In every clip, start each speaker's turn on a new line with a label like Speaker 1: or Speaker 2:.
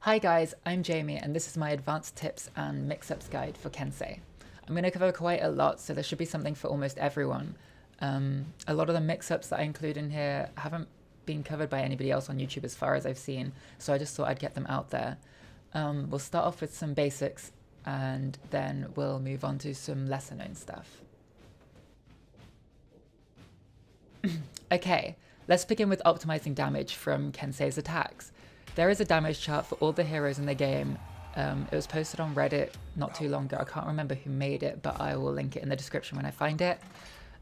Speaker 1: Hi guys, I'm Jamie and this is my advanced tips and mix-ups guide for Kensei. I'm going to cover quite a lot, so there should be something for almost everyone. A lot of the mix-ups that I include in here haven't been covered by anybody else on YouTube as far as I've seen, so I just thought I'd get them out there. We'll start off with some basics and then we'll move on to some lesser known stuff. Okay, let's begin with optimizing damage from Kensei's attacks. There is a damage chart for all the heroes in the game. It was posted on Reddit not too long ago. I can't remember who made it, but I will link it in the description when I find it.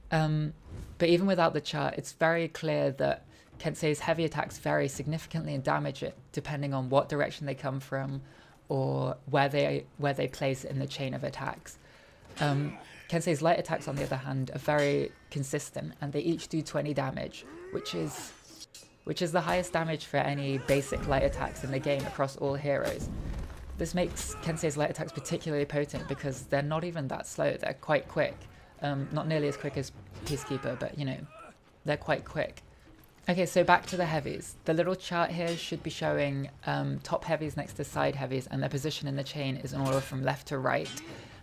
Speaker 1: But even without the chart, it's very clear that Kensei's heavy attacks vary significantly in damage depending on what direction they come from or where they place in the chain of attacks. Kensei's light attacks, on the other hand, are very consistent, and they each do 20 damage, which is the highest damage for any basic light attacks in the game across all heroes. This makes Kensei's light attacks particularly potent because they're not even that slow, they're quite quick. Not nearly as quick as Peacekeeper, but you know, they're quite quick. Okay, so back to the heavies. The little chart here should be showing top heavies next to side heavies, and their position in the chain is in order from left to right,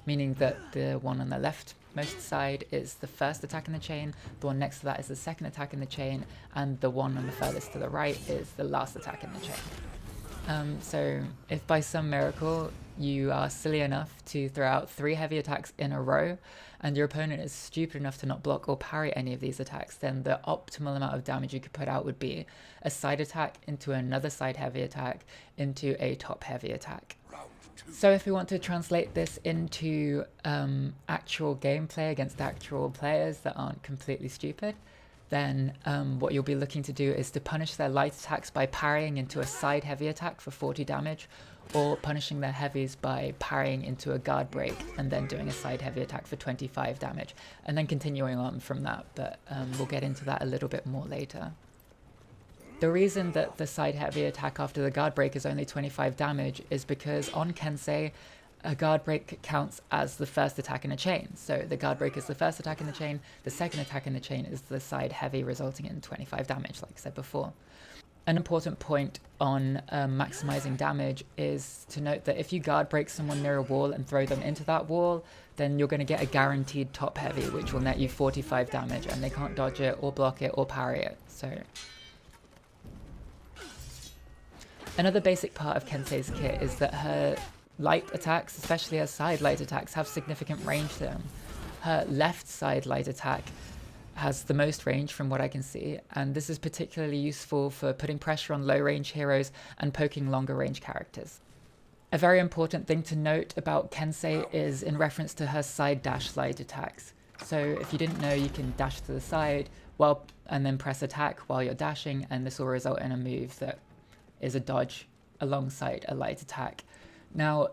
Speaker 1: meaning that the one on the leftmost side is the first attack in the chain, the one next to that is the second attack in the chain, and the one on the furthest to the right is the last attack in the chain. So if by some miracle you are silly enough to throw out 3 heavy attacks in a row, and your opponent is stupid enough to not block or parry any of these attacks, then the optimal amount of damage you could put out would be a side attack into another side heavy attack into a top heavy attack. So if we want to translate this into actual gameplay against actual players that aren't completely stupid, then what you'll be looking to do is to punish their light attacks by parrying into a side heavy attack for 40 damage, or punishing their heavies by parrying into a guard break and then doing a side heavy attack for 25 damage, and then continuing on from that, but we'll get into that a little bit more later. The reason that the side heavy attack after the guard break is only 25 damage is because on Kensei, a guard break counts as the first attack in a chain. So the guard break is the first attack in the chain, the second attack in the chain is the side heavy, resulting in 25 damage, like I said before. An important point on maximizing damage is to note that if you guard break someone near a wall and throw them into that wall, then you're going to get a guaranteed top heavy, which will net you 45 damage, and they can't dodge it or block it or parry it. So another basic part of Kensei's kit is that her light attacks, especially her side light attacks, have significant range to them. Her left side light attack has the most range from what I can see, and this is particularly useful for putting pressure on low range heroes and poking longer range characters. A very important thing to note about Kensei is in reference to her side dash light attacks. So if you didn't know, you can dash to the side and then press attack while you're dashing, and this will result in a move that is a dodge alongside a light attack. Now,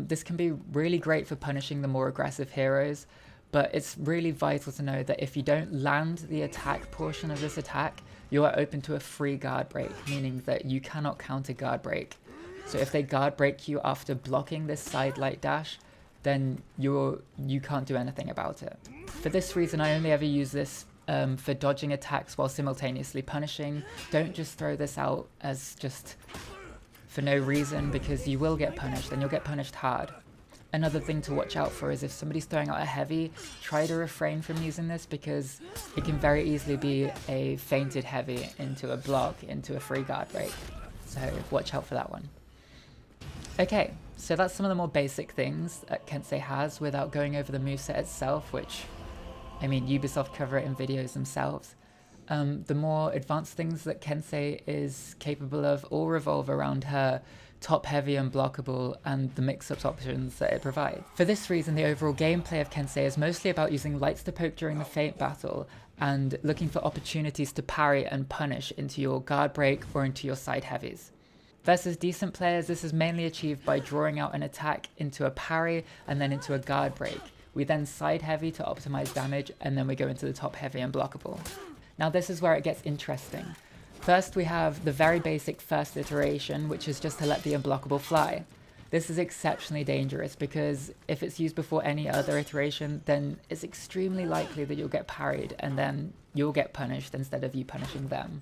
Speaker 1: this can be really great for punishing the more aggressive heroes, but it's really vital to know that if you don't land the attack portion of this attack, you are open to a free guard break, meaning that you cannot counter guard break. So if they guard break you after blocking this side light dash, then you can't do anything about it. For this reason, I only ever use this for dodging attacks while simultaneously punishing. Don't just throw this out as just for no reason, because you will get punished, and you'll get punished hard. Another thing to watch out for is if somebody's throwing out a heavy, try to refrain from using this, because it can very easily be a feinted heavy into a block, into a free guard break. So watch out for that one. Okay, so that's some of the more basic things that Kensei has without going over the moveset itself, which, I mean, Ubisoft cover it in videos themselves. The more advanced things that Kensei is capable of all revolve around her top heavy unblockable and the mix-ups options that it provides. For this reason, the overall gameplay of Kensei is mostly about using lights to poke during the feint battle and looking for opportunities to parry and punish into your guard break or into your side heavies. Versus decent players, this is mainly achieved by drawing out an attack into a parry and then into a guard break. We then side heavy to optimize damage, and then we go into the top heavy unblockable. Now this is where it gets interesting. First we have the very basic first iteration, which is just to let the unblockable fly. This is exceptionally dangerous because if it's used before any other iteration, then it's extremely likely that you'll get parried and then you'll get punished instead of you punishing them.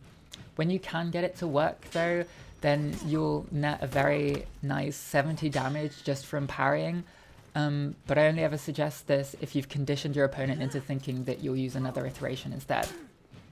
Speaker 1: When you can get it to work though, then you'll net a very nice 70 damage just from parrying. But I only ever suggest this if you've conditioned your opponent into thinking that you'll use another iteration instead.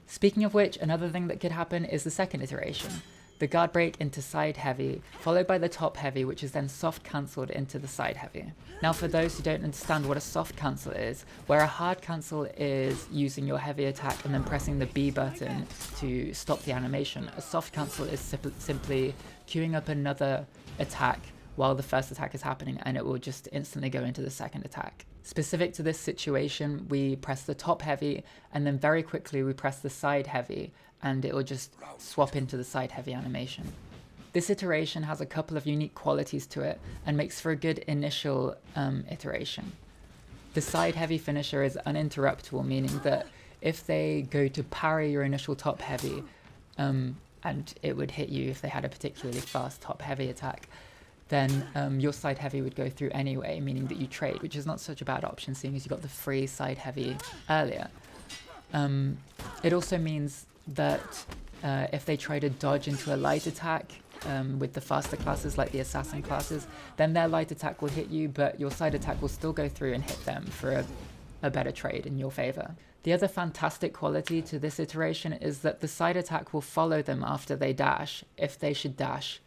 Speaker 1: Speaking of which, another thing that could happen is the second iteration. The guard break into side heavy, followed by the top heavy, which is then soft cancelled into the side heavy. Now for those who don't understand what a soft cancel is, where a hard cancel is using your heavy attack and then pressing the B button to stop the animation, a soft cancel is simply queuing up another attack while the first attack is happening, and it will just instantly go into the second attack. Specific to this situation, we press the top heavy and then very quickly we press the side heavy, and it will just swap into the side heavy animation. This iteration has a couple of unique qualities to it and makes for a good initial iteration. The side heavy finisher is uninterruptible, meaning that if they go to parry your initial top heavy, and it would hit you if they had a particularly fast top heavy attack, then your side heavy would go through anyway, meaning that you trade, which is not such a bad option seeing as you got the free side heavy earlier. It also means that if they try to dodge into a light attack with the faster classes like the assassin classes, then their light attack will hit you, but your side attack will still go through and hit them for a better trade in your favor. The other fantastic quality to this iteration is that the side attack will follow them after they dash, if they should dash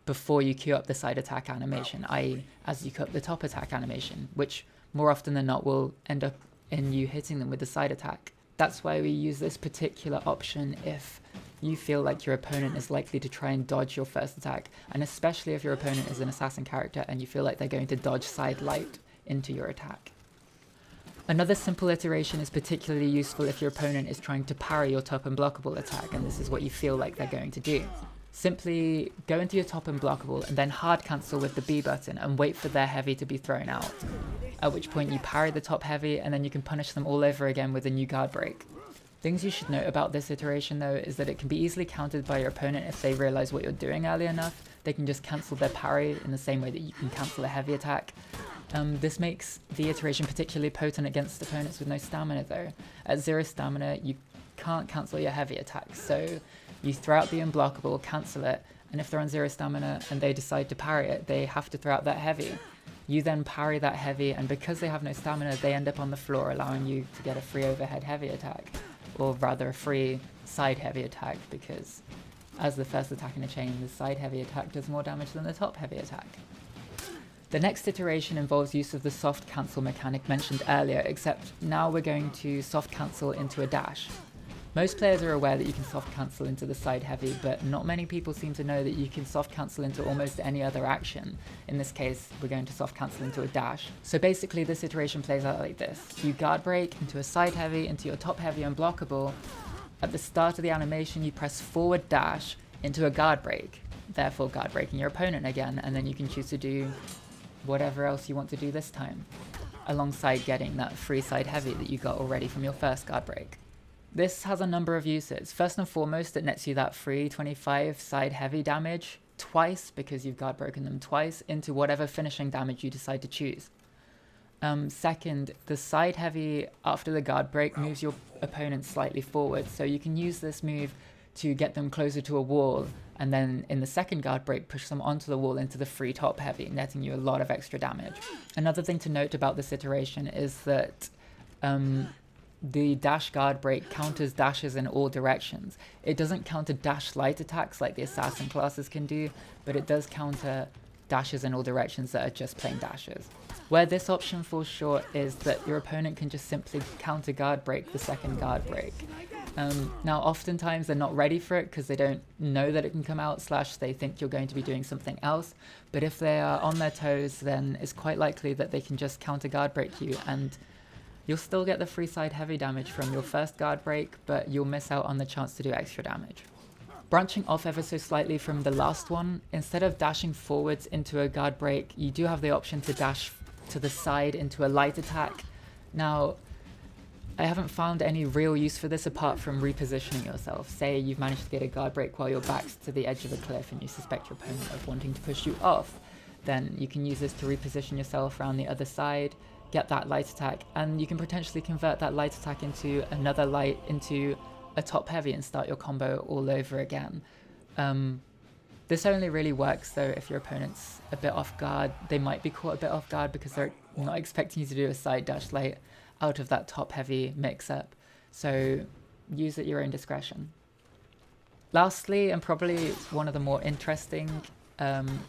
Speaker 1: before you queue up the side attack animation, i.e. as you queue up the top attack animation, which more often than not will end up in you hitting them with the side attack. That's why we use this particular option if you feel like your opponent is likely to try and dodge your first attack, and especially if your opponent is an assassin character and you feel like they're going to dodge side light into your attack. Another simple iteration is particularly useful if your opponent is trying to parry your top unblockable attack, and this is what you feel like they're going to do. Simply go into your top unblockable and then hard cancel with the B button and wait for their heavy to be thrown out, at which point you parry the top heavy and then you can punish them all over again with a new guard break. Things you should note about this iteration though is that it can be easily countered by your opponent if they realize what you're doing early enough. They can just cancel their parry in the same way that you can cancel a heavy attack. This makes the iteration particularly potent against opponents with no stamina though. At 0 stamina you can't cancel your heavy attacks, so you throw out the unblockable, cancel it, and if they're on 0 stamina and they decide to parry it, they have to throw out that heavy. You then parry that heavy, and because they have no stamina, they end up on the floor, allowing you to get a free overhead heavy attack, or rather a free side heavy attack, because as the first attack in a chain, the side heavy attack does more damage than the top heavy attack. The next iteration involves use of the soft cancel mechanic mentioned earlier, except now we're going to soft cancel into a dash. Most players are aware that you can soft cancel into the side heavy, but not many people seem to know that you can soft cancel into almost any other action. In this case, we're going to soft cancel into a dash. So basically this iteration plays out like this. You guard break into a side heavy, into your top heavy unblockable. At the start of the animation, you press forward dash into a guard break, therefore guard breaking your opponent again, and then you can choose to do whatever else you want to do this time, alongside getting that free side heavy that you got already from your first guard break. This has a number of uses. First and foremost, it nets you that free 25 side heavy damage twice, because you've guard broken them twice, into whatever finishing damage you decide to choose. Second, the side heavy after the guard break moves your opponent slightly forward, so you can use this move to get them closer to a wall, and then in the second guard break push them onto the wall into the free top heavy, netting you a lot of extra damage. Another thing to note about this iteration is that the dash guard break counters dashes in all directions. It doesn't counter dash light attacks like the assassin classes can do, but it does counter dashes in all directions that are just plain dashes. Where this option falls short is that your opponent can just simply counter guard break the second guard break. Now oftentimes they're not ready for it because they don't know that it can come out, / they think you're going to be doing something else, but if they are on their toes, then it's quite likely that they can just counter guard break you, and you'll still get the free side heavy damage from your first guard break, but you'll miss out on the chance to do extra damage. Branching off ever so slightly from the last one, instead of dashing forwards into a guard break, you do have the option to dash to the side into a light attack. Now, I haven't found any real use for this apart from repositioning yourself. Say you've managed to get a guard break while your back's to the edge of a cliff and you suspect your opponent of wanting to push you off, then you can use this to reposition yourself around the other side, get that light attack, and you can potentially convert that light attack into another light into a top heavy and start your combo all over again. This only really works though if your opponent's a bit off guard. They might be caught a bit off guard because they're not expecting you to do a side dash light out of that top heavy mix up. So use at your own discretion. Lastly, and probably one of the more interesting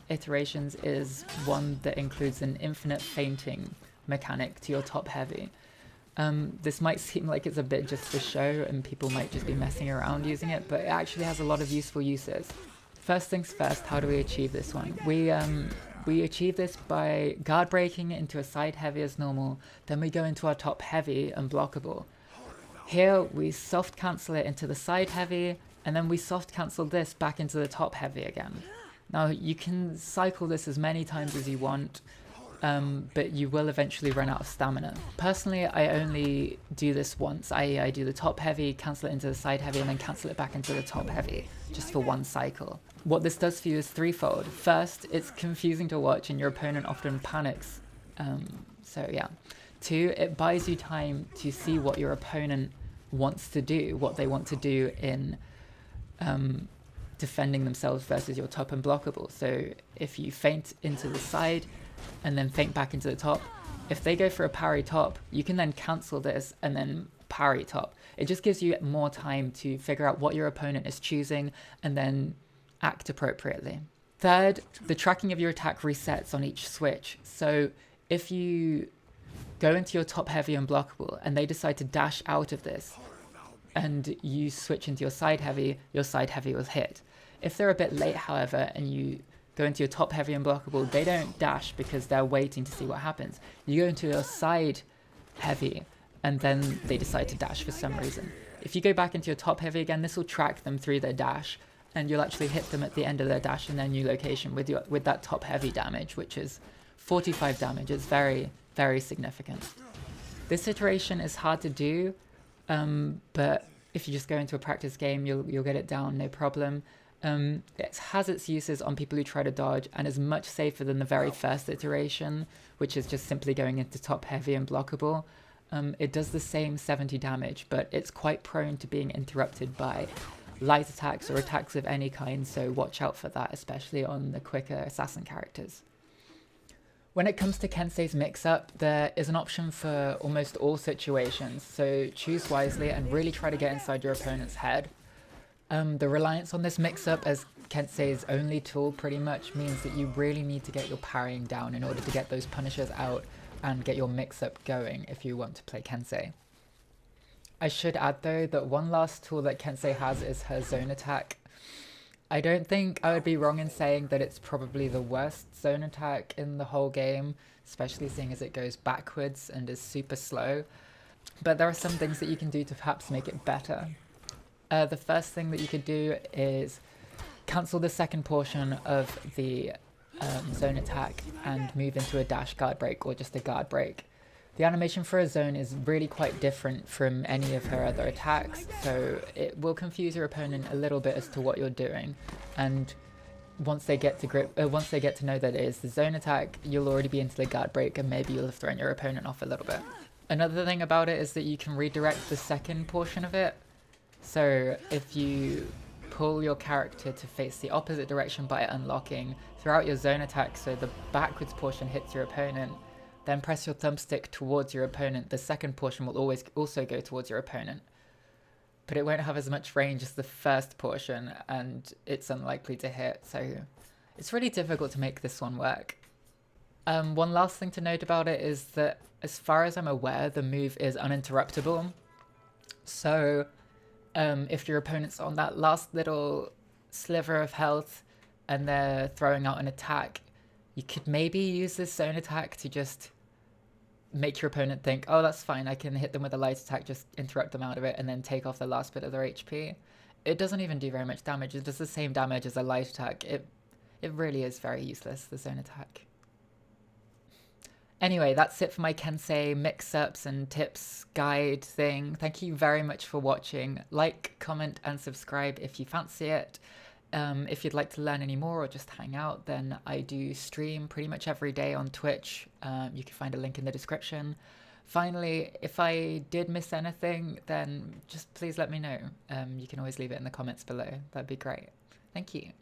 Speaker 1: iterations, is one that includes an infinite fainting mechanic to your top heavy. This might seem like it's a bit just for show and people might just be messing around using it, but it actually has a lot of useful uses. First things first, how do we achieve this one? We achieve this by guard breaking it into a side heavy as normal, then we go into our top heavy unblockable. Here we soft cancel it into the side heavy, and then we soft cancel this back into the top heavy again. Now you can cycle this as many times as you want, but you will eventually run out of stamina. Personally, I only do this once. I do the top heavy, cancel it into the side heavy, and then cancel it back into the top heavy, just for one cycle. What this does for you is threefold. First, it's confusing to watch and your opponent often panics. So yeah. Two, it buys you time to see what your opponent wants to do, what they want to do in defending themselves versus your top unblockable. So if you feint into the side and then feint back into the top, if they go for a parry top, you can then cancel this and then parry top. It just gives you more time to figure out what your opponent is choosing and then act appropriately. Third, the tracking of your attack resets on each switch. So if you go into your top heavy unblockable and they decide to dash out of this and you switch into your side heavy will hit. If they're a bit late, however, and you go into your top heavy unblockable, they don't dash because they're waiting to see what happens. You go into your side heavy and then they decide to dash for some reason. If you go back into your top heavy again, this will track them through their dash and you'll actually hit them at the end of their dash in their new location with that top heavy damage, which is 45 damage. It's very, very significant. This iteration is hard to do, but if you just go into a practice game, you'll get it down, no problem. It has its uses on people who try to dodge and is much safer than the very first iteration, which is just simply going into top heavy and blockable. It does the same 70 damage, but it's quite prone to being interrupted by light attacks or attacks of any kind, so watch out for that, especially on the quicker assassin characters. When it comes to Kensei's Mix-Up, there is an option for almost all situations, so choose wisely and really try to get inside your opponent's head. The reliance on this mix-up as Kensei's only tool pretty much means that you really need to get your parrying down in order to get those punishers out and get your mix-up going if you want to play Kensei. I should add though that one last tool that Kensei has is her zone attack. I don't think I would be wrong in saying that it's probably the worst zone attack in the whole game, especially seeing as it goes backwards and is super slow. But there are some things that you can do to perhaps make it better. The first thing that you could do is cancel the second portion of the zone attack and move into a dash guard break or just a guard break. The animation for a zone is really quite different from any of her other attacks, so it will confuse your opponent a little bit as to what you're doing. And once they get to know that it is the zone attack, you'll already be into the guard break and maybe you'll have thrown your opponent off a little bit. Another thing about it is that you can redirect the second portion of it. So if you pull your character to face the opposite direction by unlocking throughout your zone attack so the backwards portion hits your opponent, then press your thumbstick towards your opponent, the second portion will always also go towards your opponent. But it won't have as much range as the first portion and it's unlikely to hit, so it's really difficult to make this one work. One last thing to note about it is that as far as I'm aware, the move is uninterruptible. So if your opponent's on that last little sliver of health and they're throwing out an attack, you could maybe use this zone attack to just make your opponent think, oh, that's fine, I can hit them with a light attack, just interrupt them out of it, and then take off the last bit of their HP. It doesn't even do very much damage. It does the same damage as a light attack. It really is very useless, the zone attack. Anyway, that's it for my Kensei mix-ups and tips guide thing. Thank you very much for watching. Like, comment, and subscribe if you fancy it. If you'd like to learn any more or just hang out, then I do stream pretty much every day on Twitch. You can find a link in the description. Finally, if I did miss anything, then just please let me know. You can always leave it in the comments below. That'd be great. Thank you.